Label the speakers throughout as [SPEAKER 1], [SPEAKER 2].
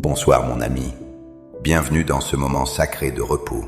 [SPEAKER 1] Bonsoir mon ami, bienvenue dans ce moment sacré de repos.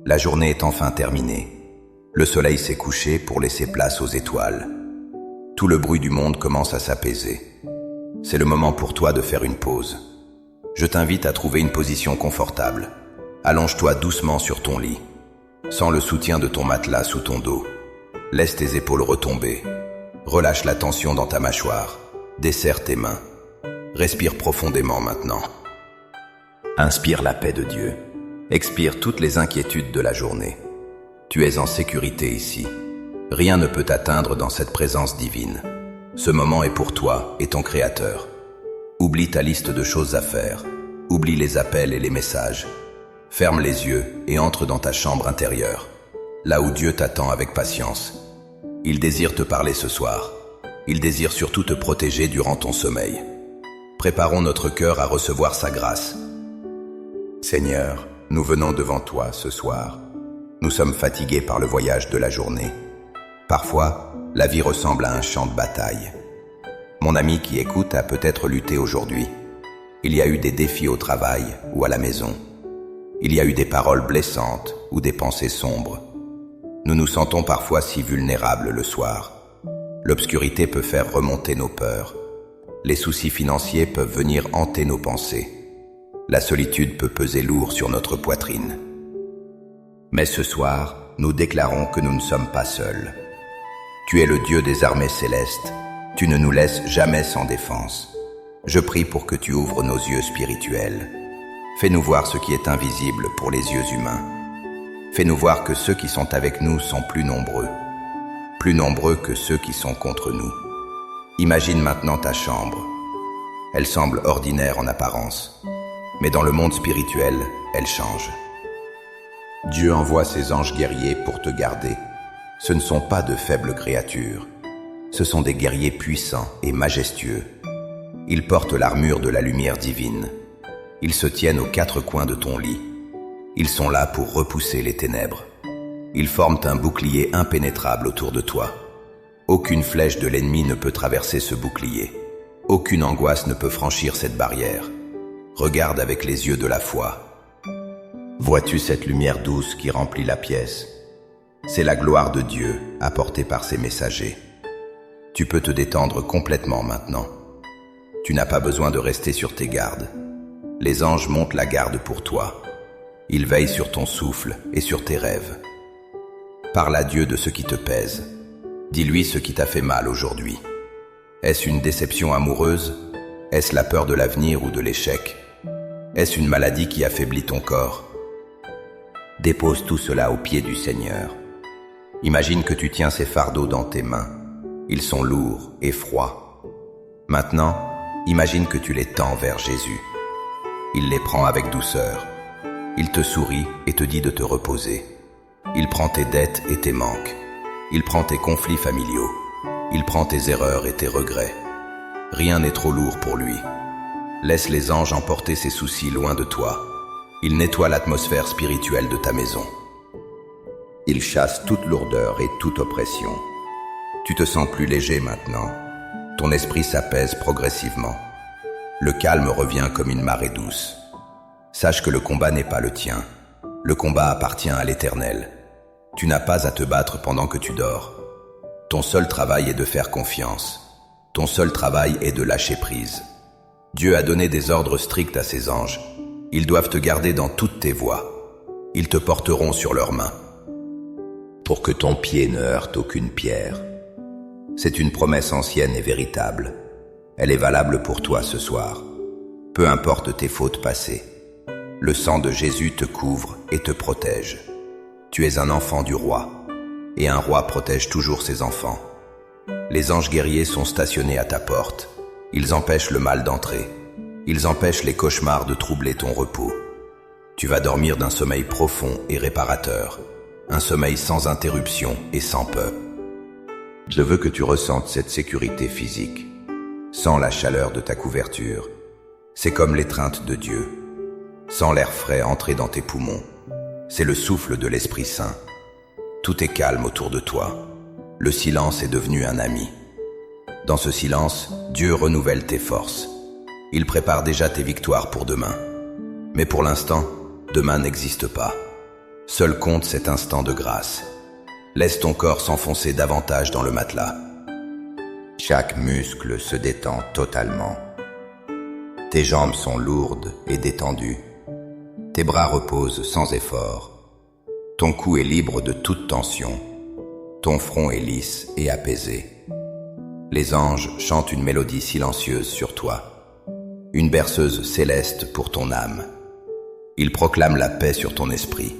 [SPEAKER 1] La journée est enfin terminée. Le soleil s'est couché pour laisser place aux étoiles. Tout le bruit du monde commence à s'apaiser. C'est le moment pour toi de faire une pause. Je t'invite à trouver une position confortable. Allonge-toi doucement sur ton lit. Sens le soutien de ton matelas sous ton dos. Laisse tes épaules retomber. Relâche la tension dans ta mâchoire. Desserre tes mains. Respire profondément maintenant. Inspire la paix de Dieu. Expire toutes les inquiétudes de la journée. Tu es en sécurité ici. Rien ne peut t'atteindre dans cette présence divine. Ce moment est pour toi et ton Créateur. Oublie ta liste de choses à faire. Oublie les appels et les messages. Ferme les yeux et entre dans ta chambre intérieure, là où Dieu t'attend avec patience. Il désire te parler ce soir. Il désire surtout te protéger durant ton sommeil. Préparons notre cœur à recevoir sa grâce. Seigneur, nous venons devant toi ce soir. Nous sommes fatigués par le voyage de la journée. Parfois, la vie ressemble à un champ de bataille. Mon ami qui écoute a peut-être lutté aujourd'hui. Il y a eu des défis au travail ou à la maison. Il y a eu des paroles blessantes ou des pensées sombres. Nous nous sentons parfois si vulnérables le soir. L'obscurité peut faire remonter nos peurs. Les soucis financiers peuvent venir hanter nos pensées. La solitude peut peser lourd sur notre poitrine. Mais ce soir, nous déclarons que nous ne sommes pas seuls. Tu es le Dieu des armées célestes. Tu ne nous laisses jamais sans défense. Je prie pour que tu ouvres nos yeux spirituels. Fais-nous voir ce qui est invisible pour les yeux humains. Fais-nous voir que ceux qui sont avec nous sont plus nombreux que ceux qui sont contre nous. Imagine maintenant ta chambre. Elle semble ordinaire en apparence, mais dans le monde spirituel, elle change. Dieu envoie ses anges guerriers pour te garder. Ce ne sont pas de faibles créatures. Ce sont des guerriers puissants et majestueux. Ils portent l'armure de la lumière divine. Ils se tiennent aux quatre coins de ton lit. Ils sont là pour repousser les ténèbres. Ils forment un bouclier impénétrable autour de toi. Aucune flèche de l'ennemi ne peut traverser ce bouclier. Aucune angoisse ne peut franchir cette barrière. Regarde avec les yeux de la foi. Vois-tu cette lumière douce qui remplit la pièce? C'est la gloire de Dieu apportée par ses messagers. Tu peux te détendre complètement maintenant. Tu n'as pas besoin de rester sur tes gardes. Les anges montent la garde pour toi. Ils veillent sur ton souffle et sur tes rêves. Parle à Dieu de ce qui te pèse. Dis-lui ce qui t'a fait mal aujourd'hui. Est-ce une déception amoureuse? Est-ce la peur de l'avenir ou de l'échec? Est-ce une maladie qui affaiblit ton corps? Dépose tout cela aux pieds du Seigneur. Imagine que tu tiens ces fardeaux dans tes mains. Ils sont lourds et froids. Maintenant, imagine que tu les tends vers Jésus. Il les prend avec douceur. Il te sourit et te dit de te reposer. Il prend tes dettes et tes manques. Il prend tes conflits familiaux. Il prend tes erreurs et tes regrets. Rien n'est trop lourd pour lui. Laisse les anges emporter ses soucis loin de toi. Il nettoie l'atmosphère spirituelle de ta maison. Il chasse toute lourdeur et toute oppression. Tu te sens plus léger maintenant. Ton esprit s'apaise progressivement. Le calme revient comme une marée douce. Sache que le combat n'est pas le tien. Le combat appartient à l'Éternel. Tu n'as pas à te battre pendant que tu dors. Ton seul travail est de faire confiance. Ton seul travail est de lâcher prise. Dieu a donné des ordres stricts à ses anges. Ils doivent te garder dans toutes tes voies. Ils te porteront sur leurs mains, pour que ton pied ne heurte aucune pierre. C'est une promesse ancienne et véritable. Elle est valable pour toi ce soir. Peu importe tes fautes passées. Le sang de Jésus te couvre et te protège. Tu es un enfant du roi, et un roi protège toujours ses enfants. Les anges guerriers sont stationnés à ta porte. Ils empêchent le mal d'entrer. Ils empêchent les cauchemars de troubler ton repos. Tu vas dormir d'un sommeil profond et réparateur, un sommeil sans interruption et sans peur. Je veux que tu ressentes cette sécurité physique. Sens la chaleur de ta couverture. C'est comme l'étreinte de Dieu. Sens l'air frais entrer dans tes poumons. C'est le souffle de l'Esprit Saint. Tout est calme autour de toi. Le silence est devenu un ami. Dans ce silence, Dieu renouvelle tes forces. Il prépare déjà tes victoires pour demain. Mais pour l'instant, demain n'existe pas. Seul compte cet instant de grâce. Laisse ton corps s'enfoncer davantage dans le matelas.
[SPEAKER 2] Chaque muscle se détend totalement. Tes jambes sont lourdes et détendues. Tes bras reposent sans effort. Ton cou est libre de toute tension. Ton front est lisse et apaisé. Les anges chantent une mélodie silencieuse sur toi. Une berceuse céleste pour ton âme. Ils proclament la paix sur ton esprit.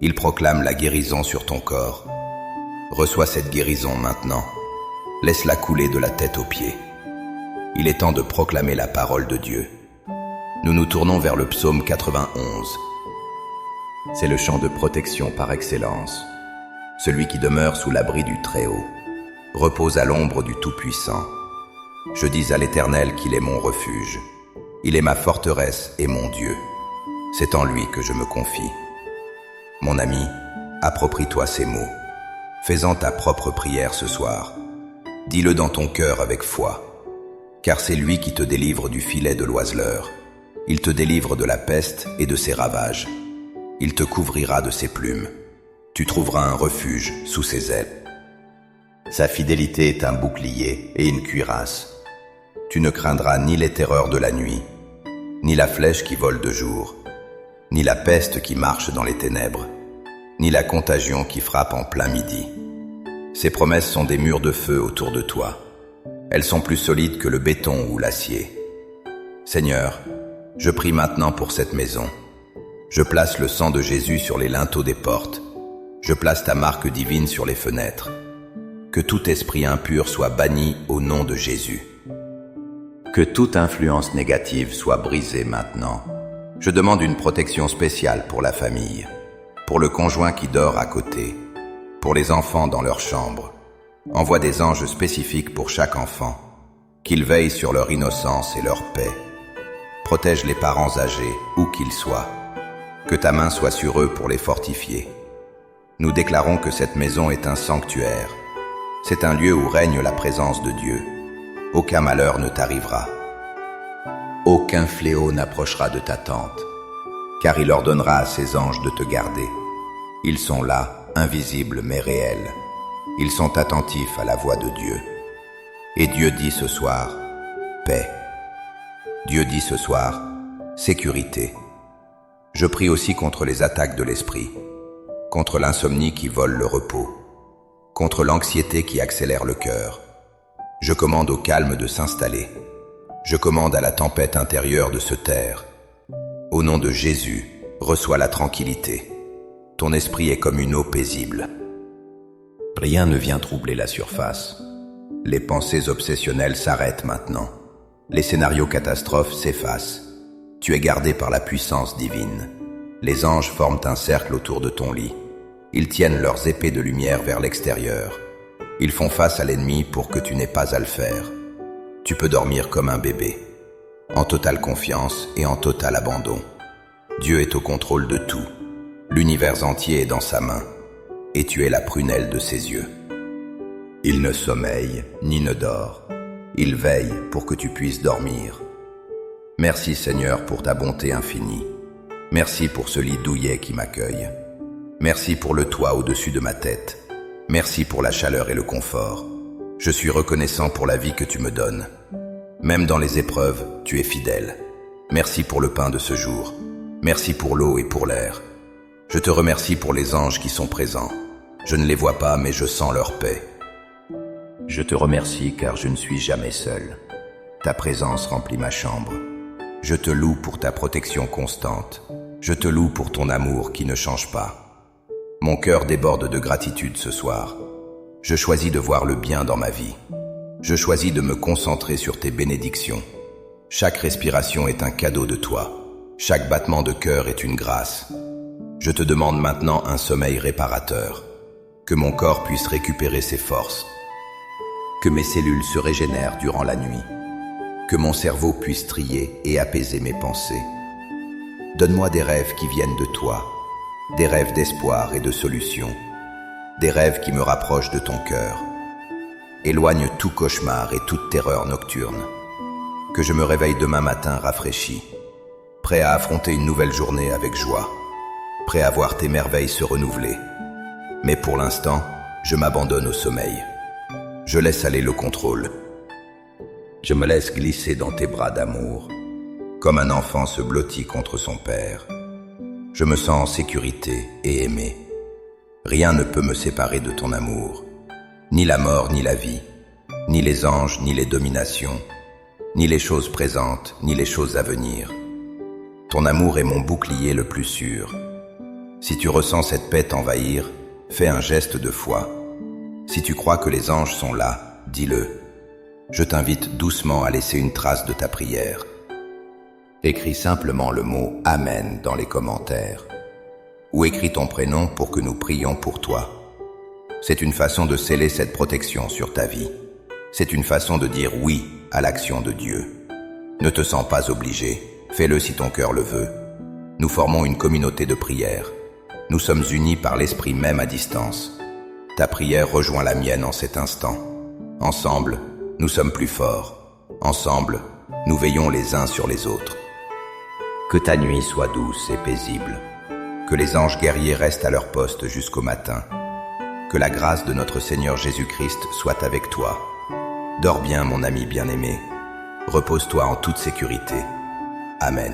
[SPEAKER 2] Ils proclament la guérison sur ton corps. Reçois cette guérison maintenant. Laisse-la couler de la tête aux pieds. Il est temps de proclamer la parole de Dieu. Nous nous tournons vers le psaume 91. C'est le chant de protection par excellence. Celui qui demeure sous l'abri du Très-Haut repose à l'ombre du Tout-Puissant. Je dis à l'Éternel qu'il est mon refuge. Il est ma forteresse et mon Dieu. C'est en lui que je me confie. Mon ami, approprie-toi ces mots. Fais-en ta propre prière ce soir. Dis-le dans ton cœur avec foi. Car c'est lui qui te délivre du filet de l'oiseleur. Il te délivre de la peste et de ses ravages. Il te couvrira de ses plumes. Tu trouveras un refuge sous ses ailes. Sa fidélité est un bouclier et une cuirasse. Tu ne craindras ni les terreurs de la nuit, ni la flèche qui vole de jour, ni la peste qui marche dans les ténèbres, ni la contagion qui frappe en plein midi. Ces promesses sont des murs de feu autour de toi. Elles sont plus solides que le béton ou l'acier. Seigneur, je prie maintenant pour cette maison. Je place le sang de Jésus sur les linteaux des portes. Je place ta marque divine sur les fenêtres. Que tout esprit impur soit banni au nom de Jésus. Que toute influence négative soit brisée maintenant. Je demande une protection spéciale pour la famille, pour le conjoint qui dort à côté, pour les enfants dans leur chambre. Envoie des anges spécifiques pour chaque enfant, qu'ils veillent sur leur innocence et leur paix. Protège les parents âgés, où qu'ils soient. Que ta main soit sur eux pour les fortifier. Nous déclarons que cette maison est un sanctuaire. C'est un lieu où règne la présence de Dieu. Aucun malheur ne t'arrivera. Aucun fléau n'approchera de ta tente, car il ordonnera à ses anges de te garder. Ils sont là, invisibles mais réels. Ils sont attentifs à la voix de Dieu. Et Dieu dit ce soir, paix. Dieu dit ce soir, sécurité. Je prie aussi contre les attaques de l'esprit, contre l'insomnie qui vole le repos, contre l'anxiété qui accélère le cœur. Je commande au calme de s'installer. Je commande à la tempête intérieure de se taire. Au nom de Jésus, reçois la tranquillité. Ton esprit est comme une eau paisible. Rien ne vient troubler la surface. Les pensées obsessionnelles s'arrêtent maintenant. Les scénarios catastrophes s'effacent. Tu es gardé par la puissance divine. Les anges forment un cercle autour de ton lit. Ils tiennent leurs épées de lumière vers l'extérieur. Ils font face à l'ennemi pour que tu n'aies pas à le faire. Tu peux dormir comme un bébé, en totale confiance et en total abandon. Dieu est au contrôle de tout. L'univers entier est dans sa main, et tu es la prunelle de ses yeux. Il ne sommeille ni ne dort. Il veille pour que tu puisses dormir. Merci Seigneur pour ta bonté infinie. Merci pour ce lit douillet qui m'accueille. Merci pour le toit au-dessus de ma tête. Merci pour la chaleur et le confort. Je suis reconnaissant pour la vie que tu me donnes. Même dans les épreuves, tu es fidèle. Merci pour le pain de ce jour. Merci pour l'eau et pour l'air. Je te remercie pour les anges qui sont présents. Je ne les vois pas, mais je sens leur paix. Je te remercie car je ne suis jamais seul. Ta présence remplit ma chambre. Je te loue pour ta protection constante. Je te loue pour ton amour qui ne change pas. Mon cœur déborde de gratitude ce soir. Je choisis de voir le bien dans ma vie. Je choisis de me concentrer sur tes bénédictions. Chaque respiration est un cadeau de toi. Chaque battement de cœur est une grâce. Je te demande maintenant un sommeil réparateur. Que mon corps puisse récupérer ses forces. Que mes cellules se régénèrent durant la nuit. Que mon cerveau puisse trier et apaiser mes pensées. Donne-moi des rêves qui viennent de toi. Des rêves d'espoir et de solution. Des rêves qui me rapprochent de ton cœur. Éloigne tout cauchemar et toute terreur nocturne.
[SPEAKER 1] que je me réveille demain matin rafraîchi, prêt à affronter une nouvelle journée avec joie, prêt à voir tes merveilles se renouveler. Mais pour l'instant, je m'abandonne au sommeil. Je laisse aller le contrôle. Je me laisse glisser dans tes bras d'amour, comme un enfant se blottit contre son père. Je me sens en sécurité et aimé. Rien ne peut me séparer de ton amour, ni la mort ni la vie, ni les anges ni les dominations, ni les choses présentes ni les choses à venir. Ton amour est mon bouclier le plus sûr. Si tu ressens cette paix t'envahir, fais un geste de foi. Si tu crois que les anges sont là, dis-le. Je t'invite doucement à laisser une trace de ta prière. Écris simplement le mot « Amen » dans les commentaires. Ou écris ton prénom pour que nous prions pour toi. C'est une façon de sceller cette protection sur ta vie. C'est une façon de dire oui à l'action de Dieu. Ne te sens pas obligé, fais-le si ton cœur le veut. Nous formons une communauté de prière. Nous sommes unis par l'esprit même à distance. Ta prière rejoint la mienne en cet instant. Ensemble, nous sommes plus forts. Ensemble, nous veillons les uns sur les autres. Que ta nuit soit douce et paisible. Que les anges guerriers restent à leur poste jusqu'au matin. Que la grâce de notre Seigneur Jésus-Christ soit avec toi. Dors bien, mon ami bien-aimé. Repose-toi en toute sécurité. Amen.